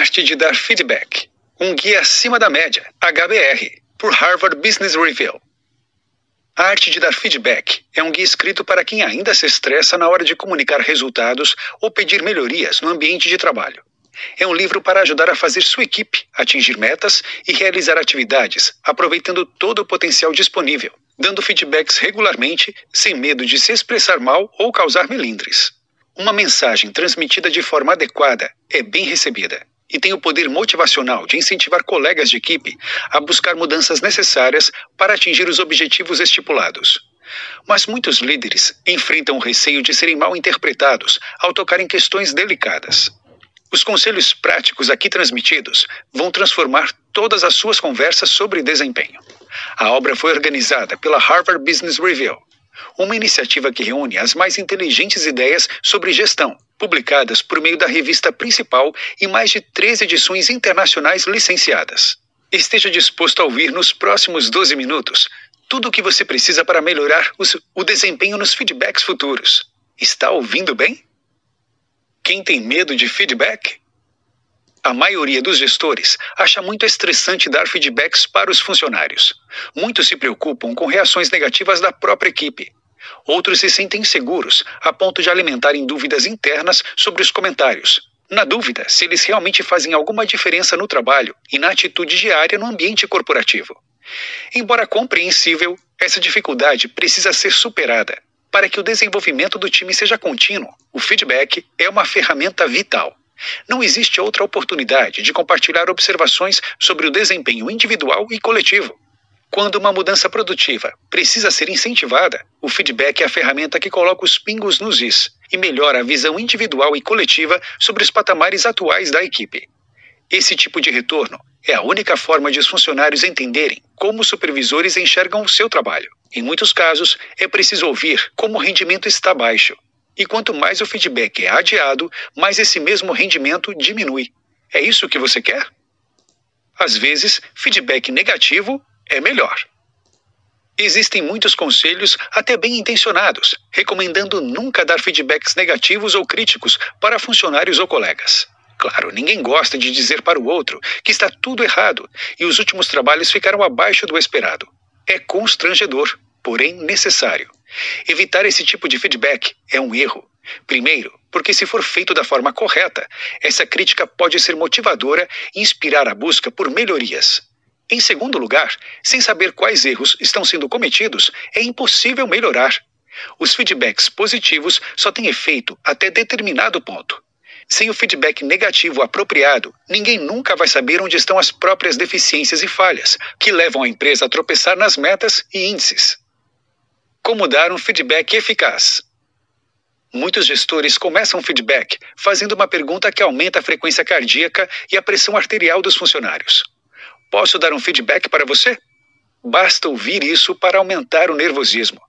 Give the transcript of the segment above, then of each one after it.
Arte de Dar Feedback. Um guia acima da média, HBR, por Harvard Business Review. A arte de dar feedback é um guia escrito para quem ainda se estressa na hora de comunicar resultados ou pedir melhorias no ambiente de trabalho. É um livro para ajudar a fazer sua equipe atingir metas e realizar atividades, aproveitando todo o potencial disponível, dando feedbacks regularmente, sem medo de se expressar mal ou causar melindres. Uma mensagem transmitida de forma adequada é bem recebida e tem o poder motivacional de incentivar colegas de equipe a buscar mudanças necessárias para atingir os objetivos estipulados. Mas muitos líderes enfrentam o receio de serem mal interpretados ao tocar em questões delicadas. Os conselhos práticos aqui transmitidos vão transformar todas as suas conversas sobre desempenho. A obra foi organizada pela Harvard Business Review, uma iniciativa que reúne as mais inteligentes ideias sobre gestão, publicadas por meio da revista principal e mais de 13 edições internacionais licenciadas. Esteja disposto a ouvir nos próximos 12 minutos tudo o que você precisa para melhorar o desempenho nos feedbacks futuros. Está ouvindo bem? Quem tem medo de feedback? A maioria dos gestores acha muito estressante dar feedbacks para os funcionários. Muitos se preocupam com reações negativas da própria equipe. Outros se sentem inseguros, a ponto de alimentarem dúvidas internas sobre os comentários. Na dúvida se eles realmente fazem alguma diferença no trabalho e na atitude diária no ambiente corporativo. Embora compreensível, essa dificuldade precisa ser superada. Para que o desenvolvimento do time seja contínuo, o feedback é uma ferramenta vital. Não existe outra oportunidade de compartilhar observações sobre o desempenho individual e coletivo. Quando uma mudança produtiva precisa ser incentivada, o feedback é a ferramenta que coloca os pingos nos is e melhora a visão individual e coletiva sobre os patamares atuais da equipe. Esse tipo de retorno é a única forma de os funcionários entenderem como os supervisores enxergam o seu trabalho. Em muitos casos, é preciso ouvir como o rendimento está baixo. E quanto mais o feedback é adiado, mais esse mesmo rendimento diminui. É isso que você quer? Às vezes, feedback negativo é melhor. Existem muitos conselhos, até bem intencionados, recomendando nunca dar feedbacks negativos ou críticos para funcionários ou colegas. Claro, ninguém gosta de dizer para o outro que está tudo errado e os últimos trabalhos ficaram abaixo do esperado. É constrangedor, porém necessário. Evitar esse tipo de feedback é um erro. Primeiro, porque se for feito da forma correta, essa crítica pode ser motivadora e inspirar a busca por melhorias. Em segundo lugar, sem saber quais erros estão sendo cometidos, é impossível melhorar. Os feedbacks positivos só têm efeito até determinado ponto. Sem o feedback negativo apropriado, ninguém nunca vai saber onde estão as próprias deficiências e falhas, que levam a empresa a tropeçar nas metas e índices. Como dar um feedback eficaz? Muitos gestores começam o feedback fazendo uma pergunta que aumenta a frequência cardíaca e a pressão arterial dos funcionários. Posso dar um feedback para você? Basta ouvir isso para aumentar o nervosismo.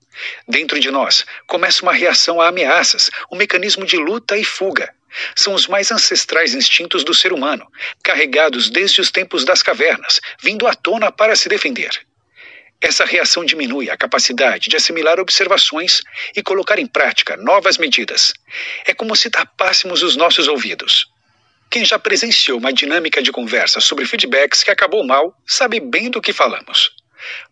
Dentro de nós, começa uma reação a ameaças, um mecanismo de luta e fuga. São os mais ancestrais instintos do ser humano, carregados desde os tempos das cavernas, vindo à tona para se defender. Essa reação diminui a capacidade de assimilar observações e colocar em prática novas medidas. É como se tapássemos os nossos ouvidos. Quem já presenciou uma dinâmica de conversa sobre feedbacks que acabou mal, sabe bem do que falamos.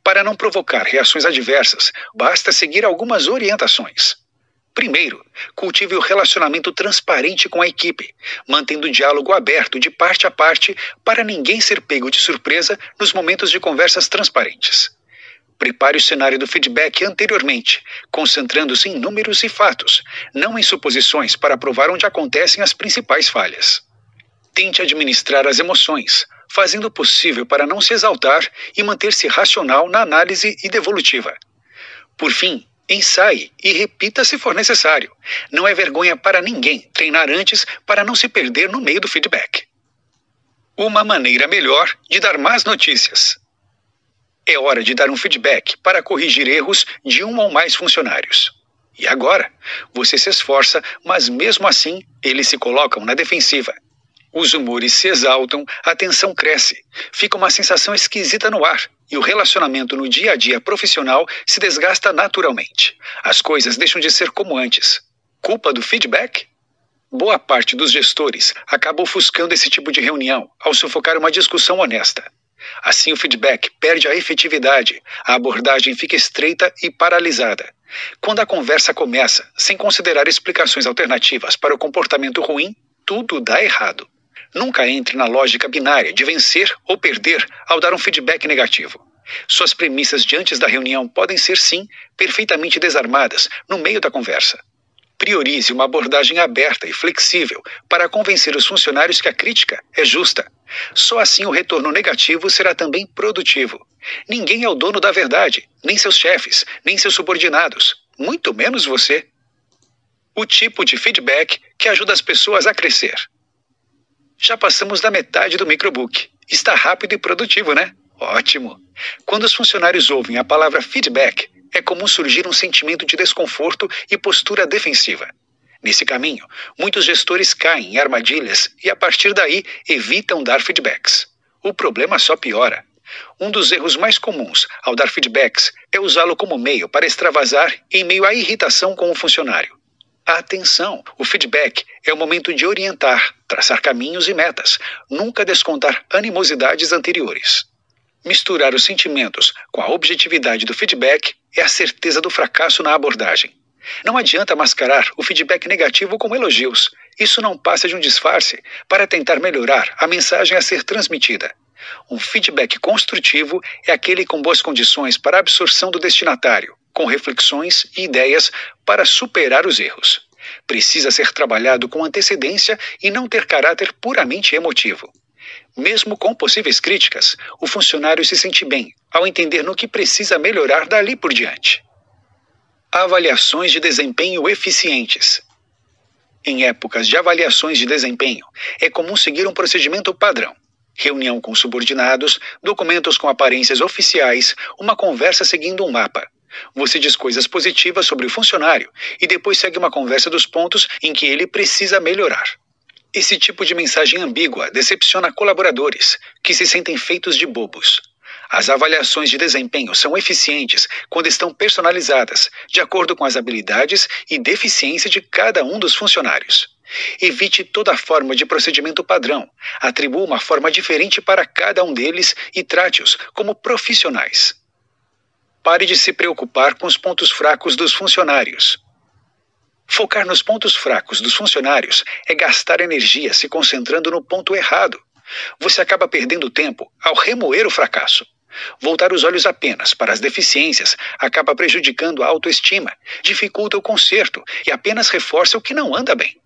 Para não provocar reações adversas, basta seguir algumas orientações. Primeiro, cultive o relacionamento transparente com a equipe, mantendo o diálogo aberto de parte a parte para ninguém ser pego de surpresa nos momentos de conversas transparentes. Prepare o cenário do feedback anteriormente, concentrando-se em números e fatos, não em suposições para provar onde acontecem as principais falhas. Tente administrar as emoções, fazendo o possível para não se exaltar e manter-se racional na análise e devolutiva. Por fim, ensaie e repita se for necessário. Não é vergonha para ninguém treinar antes para não se perder no meio do feedback. Uma maneira melhor de dar más notícias. É hora de dar um feedback para corrigir erros de um ou mais funcionários. E agora? Você se esforça, mas mesmo assim, eles se colocam na defensiva. Os humores se exaltam, a tensão cresce, fica uma sensação esquisita no ar e o relacionamento no dia a dia profissional se desgasta naturalmente. As coisas deixam de ser como antes. Culpa do feedback? Boa parte dos gestores acaba ofuscando esse tipo de reunião ao sufocar uma discussão honesta. Assim, o feedback perde a efetividade, a abordagem fica estreita e paralisada. Quando a conversa começa, sem considerar explicações alternativas para o comportamento ruim, tudo dá errado. Nunca entre na lógica binária de vencer ou perder ao dar um feedback negativo. Suas premissas de antes da reunião podem ser, sim, perfeitamente desarmadas no meio da conversa. Priorize uma abordagem aberta e flexível para convencer os funcionários que a crítica é justa. Só assim o retorno negativo será também produtivo. Ninguém é o dono da verdade, nem seus chefes, nem seus subordinados, muito menos você. O tipo de feedback que ajuda as pessoas a crescer. Já passamos da metade do microbook. Está rápido e produtivo, né? Ótimo! Quando os funcionários ouvem a palavra feedback, é comum surgir um sentimento de desconforto e postura defensiva. Nesse caminho, muitos gestores caem em armadilhas e, a partir daí, evitam dar feedbacks. O problema só piora. Um dos erros mais comuns ao dar feedbacks é usá-lo como meio para extravasar em meio à irritação com o funcionário. Atenção! O feedback é o momento de orientar, traçar caminhos e metas, nunca descontar animosidades anteriores. Misturar os sentimentos com a objetividade do feedback é a certeza do fracasso na abordagem. Não adianta mascarar o feedback negativo com elogios. Isso não passa de um disfarce para tentar melhorar a mensagem a ser transmitida. Um feedback construtivo é aquele com boas condições para a absorção do destinatário, com reflexões e ideias para superar os erros. Precisa ser trabalhado com antecedência e não ter caráter puramente emotivo. Mesmo com possíveis críticas, o funcionário se sente bem ao entender no que precisa melhorar dali por diante. Avaliações de desempenho eficientes. Em épocas de avaliações de desempenho, é comum seguir um procedimento padrão. Reunião com subordinados, documentos com aparências oficiais, uma conversa seguindo um mapa. Você diz coisas positivas sobre o funcionário e depois segue uma conversa dos pontos em que ele precisa melhorar. Esse tipo de mensagem ambígua decepciona colaboradores, que se sentem feitos de bobos. As avaliações de desempenho são eficientes quando estão personalizadas, de acordo com as habilidades e deficiência de cada um dos funcionários. Evite toda forma de procedimento padrão, atribua uma forma diferente para cada um deles e trate-os como profissionais. Pare de se preocupar com os pontos fracos dos funcionários. Focar nos pontos fracos dos funcionários é gastar energia se concentrando no ponto errado. Você acaba perdendo tempo ao remoer o fracasso. Voltar os olhos apenas para as deficiências acaba prejudicando a autoestima, dificulta o conserto e apenas reforça o que não anda bem.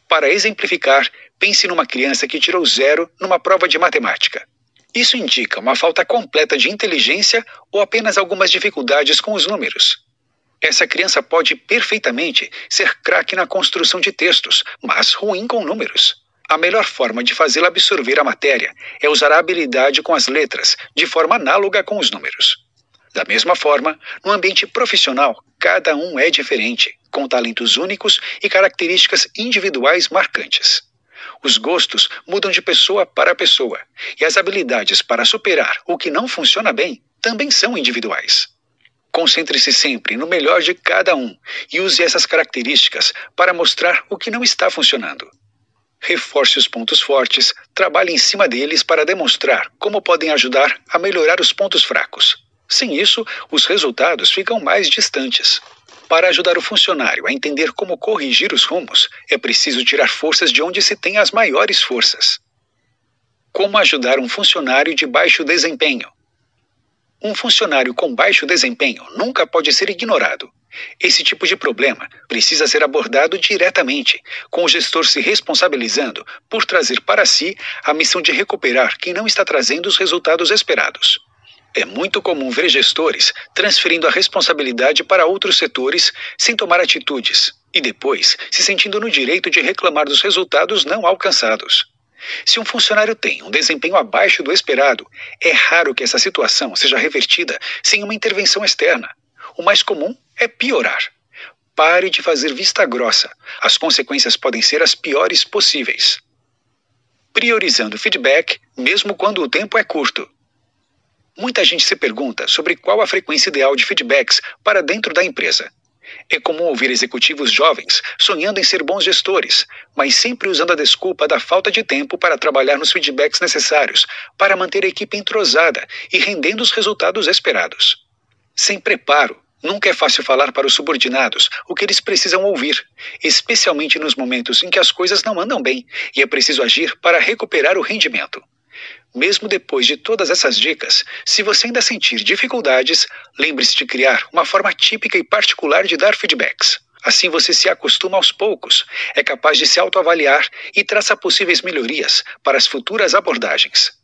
Para exemplificar, pense numa criança que tirou 0 numa prova de matemática. Isso indica uma falta completa de inteligência ou apenas algumas dificuldades com os números. Essa criança pode perfeitamente ser craque na construção de textos, mas ruim com números. A melhor forma de fazê-la absorver a matéria é usar a habilidade com as letras, de forma análoga com os números. Da mesma forma, no ambiente profissional, cada um é diferente, com talentos únicos e características individuais marcantes. Os gostos mudam de pessoa para pessoa, e as habilidades para superar o que não funciona bem também são individuais. Concentre-se sempre no melhor de cada um e use essas características para mostrar o que não está funcionando. Reforce os pontos fortes, trabalhe em cima deles para demonstrar como podem ajudar a melhorar os pontos fracos. Sem isso, os resultados ficam mais distantes. Para ajudar o funcionário a entender como corrigir os rumos, é preciso tirar forças de onde se tem as maiores forças. Como ajudar um funcionário de baixo desempenho? Um funcionário com baixo desempenho nunca pode ser ignorado. Esse tipo de problema precisa ser abordado diretamente, com o gestor se responsabilizando por trazer para si a missão de recuperar quem não está trazendo os resultados esperados. É muito comum ver gestores transferindo a responsabilidade para outros setores sem tomar atitudes e depois se sentindo no direito de reclamar dos resultados não alcançados. Se um funcionário tem um desempenho abaixo do esperado, é raro que essa situação seja revertida sem uma intervenção externa. O mais comum é piorar. Pare de fazer vista grossa. As consequências podem ser as piores possíveis. Priorizando o feedback, mesmo quando o tempo é curto. Muita gente se pergunta sobre qual a frequência ideal de feedbacks para dentro da empresa. É comum ouvir executivos jovens sonhando em ser bons gestores, mas sempre usando a desculpa da falta de tempo para trabalhar nos feedbacks necessários para manter a equipe entrosada e rendendo os resultados esperados. Sem preparo, nunca é fácil falar para os subordinados o que eles precisam ouvir, especialmente nos momentos em que as coisas não andam bem e é preciso agir para recuperar o rendimento. Mesmo depois de todas essas dicas, se você ainda sentir dificuldades, lembre-se de criar uma forma típica e particular de dar feedbacks. Assim você se acostuma aos poucos, é capaz de se autoavaliar e traça possíveis melhorias para as futuras abordagens.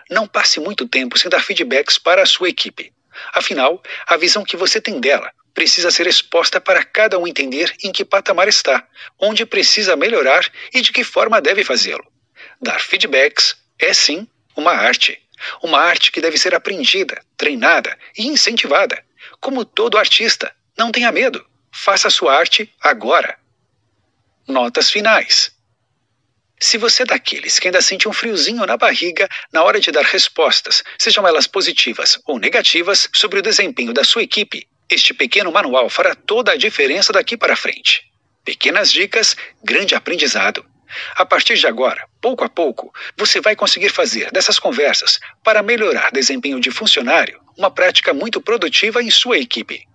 Não passe muito tempo sem dar feedbacks para a sua equipe. Afinal, a visão que você tem dela precisa ser exposta para cada um entender em que patamar está, onde precisa melhorar e de que forma deve fazê-lo. Dar feedbacks é, sim, uma arte. Uma arte que deve ser aprendida, treinada e incentivada. Como todo artista, não tenha medo. Faça sua arte agora. Notas finais. Se você é daqueles que ainda sente um friozinho na barriga na hora de dar respostas, sejam elas positivas ou negativas, sobre o desempenho da sua equipe, este pequeno manual fará toda a diferença daqui para frente. Pequenas dicas, grande aprendizado. A partir de agora, pouco a pouco, você vai conseguir fazer dessas conversas para melhorar desempenho de funcionário uma prática muito produtiva em sua equipe.